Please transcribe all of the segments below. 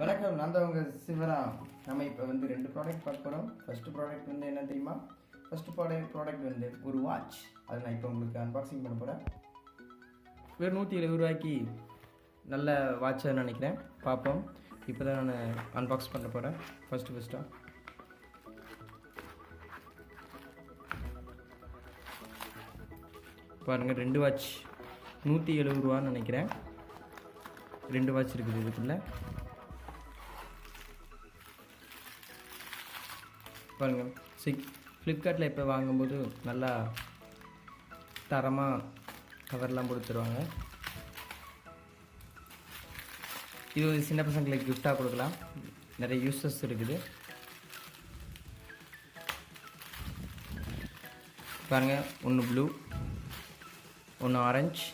வணக்கம், நான் தான் உங்கள் சிவராம். நம்ம இப்போ வந்து 2 ப்ராடக்ட் பார்க்க போகிறோம். ஃபஸ்ட்டு ப்ராடக்ட் வந்து என்ன தெரியுமா? ஃபஸ்ட்டு ப்ராடக்ட் வந்து ஒரு வாட்ச். அதை நான் இப்போ உங்களுக்கு அன்பாக்சிங் பண்ண போகிறேன். வெறும் 170 ரூபாய்க்கு நல்ல வாட்சாக நினைக்கிறேன். பார்ப்போம். இப்போ தான் நான் அன்பாக்ஸ் பண்ண போகிறேன். ஃபஸ்ட்டாக பாருங்கள், 2 வாட்ச் 170 ரூபான்னு நினைக்கிறேன். 2 வாட்ச் இருக்குது இதுக்குள்ளே. பாருங்கள், ஃப்ளிப்கார்ட்டில் இப்போ வாங்கும்போது நல்லா தரமாக கவர்லாம் கொடுத்துருவாங்க. இது ஒரு சின்ன பசங்களுக்கு கிஃப்டாக கொடுக்கலாம். நிறைய யூஸஸ் இருக்குது. பாருங்கள், ஒன்று ப்ளூ, ஒன்று ஆரஞ்சு,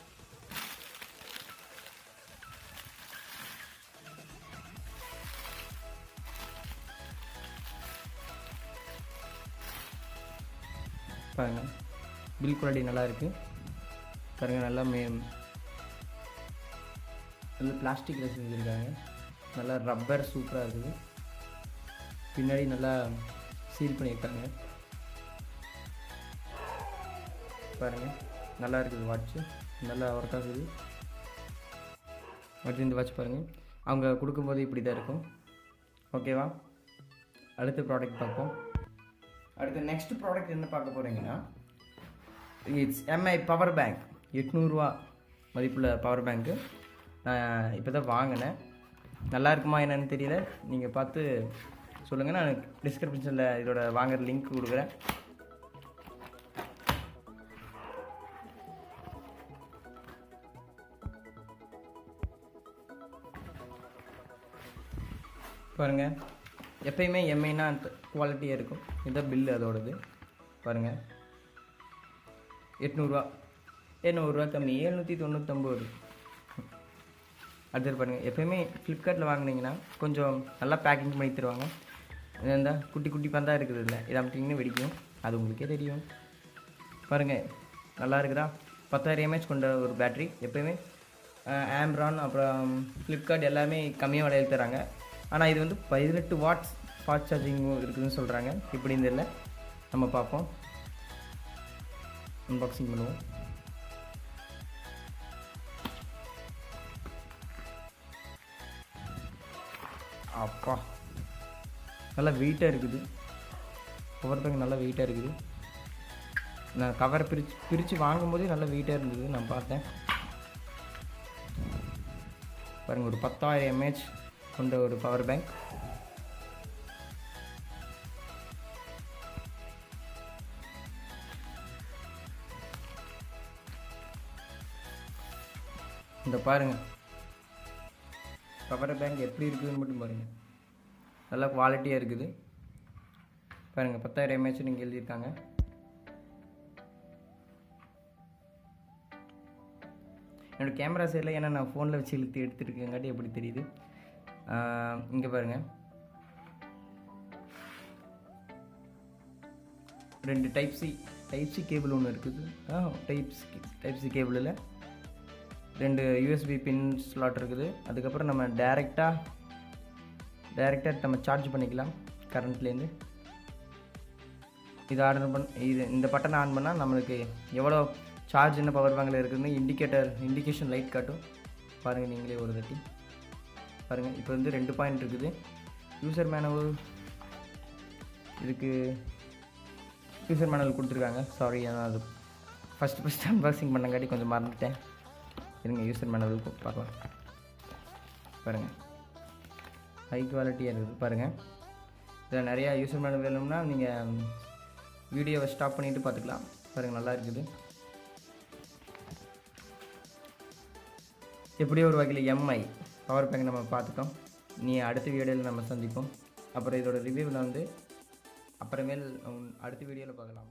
பாருங்கள் பில் குவாலிட்டி நல்லா இருக்குது. பாருங்கள், நல்லா நல்ல பிளாஸ்டிக்கில் செஞ்சுருக்காங்க. நல்லா ரப்பர் சூப்பராக இருக்குது. பின்னாடி நல்லா சீல் பண்ணியிருக்காங்க. பாருங்கள், நல்லா இருக்குது. வாட்ச்சு நல்லா ஒர்க் ஆகுது. அடுத்து இந்த வாட்ச் பாருங்கள், அவங்க கொடுக்கும்போது இப்படி தான் இருக்கும். ஓகேவா? அடுத்த ப்ராடக்ட் பார்ப்போம். அடுத்த நெக்ஸ்ட் ப்ராடக்ட் என்ன பார்க்க போகிறீங்கன்னா, இட்ஸ் எம்ஐ பவர் பேங்க். 800 ரூபா மதிப்புள்ள பவர் பேங்க்கு. நான் இப்போ தான் வாங்கினேன். நல்லா இருக்குமா என்னன்னு தெரியல. நீங்கள் பார்த்து சொல்லுங்கள். நான் டிஸ்கிரிப்ஷனில் இதோட வாங்குற லிங்க் கொடுக்குறேன். பாருங்கள், எப்பயுமே எம்ஐனா குவாலிட்டியாக இருக்கும். இதுதான் பில்லு அதோடது. பாருங்கள், 800 ரூபா. 800 ரூபா கம்மி, 799. அடுத்தது பாருங்கள், எப்பயுமே ஃப்ளிப்கார்ட்டில் வாங்கினீங்கன்னா கொஞ்சம் நல்லா பேக்கிங் பண்ணி தருவாங்க. இந்த குட்டி குட்டி பந்தா இருக்குது இல்லை, இதை அமிட்டிங்கன்னு வெடிக்கும். அது உங்களுக்கே தெரியும். பாருங்கள், நல்லா இருக்குதா? 10,000 mAh கொண்ட ஒரு பேட்ரி. எப்பயுமே ஆம்ரான் அப்புறம் ஃப்ளிப்கார்ட் எல்லாமே கம்மியாக விலையில் தராங்க. ஆனால் இது வந்து 18 வாட்ஸ் ஃபாஸ்ட் சார்ஜிங் இருக்குதுன்னு சொல்கிறாங்க. இப்படி இந்த இல்லை, நம்ம பார்ப்போம். அன்பாக்சிங் பண்ணுவோம். அப்பா, நல்லா வெயிட்டாக இருக்குது. பவர் பேங்க் நல்லா வெயிட்டாக இருக்குது. நான் கவரை பிரித்து வாங்கும்போதே நல்லா வெயிட்டாக இருந்தது. நான் பார்த்தேன். பாருங்கள், ஒரு 10,000 mAh கொண்ட ஒரு பவர் பேங்க். இந்த பாருங்கள், பவர் பேங்க் எப்படி இருக்குதுன்னு மட்டும் பாருங்கள். நல்லா குவாலிட்டியாக இருக்குது. பாருங்கள், 10,000 mAh நீங்கள் எழுதியிருக்காங்க. என்னோடய கேமரா சைடில், ஏன்னா நான் ஃபோனில் வச்சு எடுத்துருக்கேங்காட்டி எப்படி தெரியுது. இங்கே பாருங்கள், 2 டைப் சி கேபிள் ஒன்று இருக்குது. டைப் சி கேபிளில் 2 யூஎஸ்பி பின் ஸ்லாட் இருக்குது. அதுக்கப்புறம் நம்ம டேரெக்டாக நம்ம சார்ஜ் பண்ணிக்கலாம் கரண்ட்லேருந்து. இந்த பட்டனை ஆன் பண்ணால் நம்மளுக்கு எவ்வளோ சார்ஜ் என்ன பவர் பேங்கில் இருக்குதுன்னு இண்டிகேஷன் லைட் காட்டும். பாருங்கள், நீங்களே ஒரு தட்டி பாருங்கள். இப்போ வந்து 2 பாயிண்ட் இருக்குது. யூசர் மேனுவல் இதுக்கு யூசர் மேனுவல் கொடுத்துருக்காங்க. சாரி, நான் அது ஃபஸ்ட்டு அன்பாக்சிங் பண்ணங்காட்டி கொஞ்சம் மறந்துட்டேன். இருங்க, யூசர் மேனுவல் பார்க்கலாம். பாருங்கள், ஹை குவாலிட்டியாக இருக்குது. பாருங்கள், இதில் நிறையா யூசர் மேனுவல் வேணும்னா நீங்கள் வீடியோவை ஸ்டாப் பண்ணிவிட்டு பார்த்துக்கலாம். பாருங்கள், நல்லா இருக்குது. எப்படியோ ஒரு வகையில் எம்ஐ பவர் பேங்க் நம்ம பார்த்துட்டோம். அடுத்த வீடியோவில் நம்ம சந்திப்போம். அப்புறம் இதோட ரிவ்யூவில் வந்து அப்புறமேல் அடுத்த வீடியோவில் பார்க்கலாம்.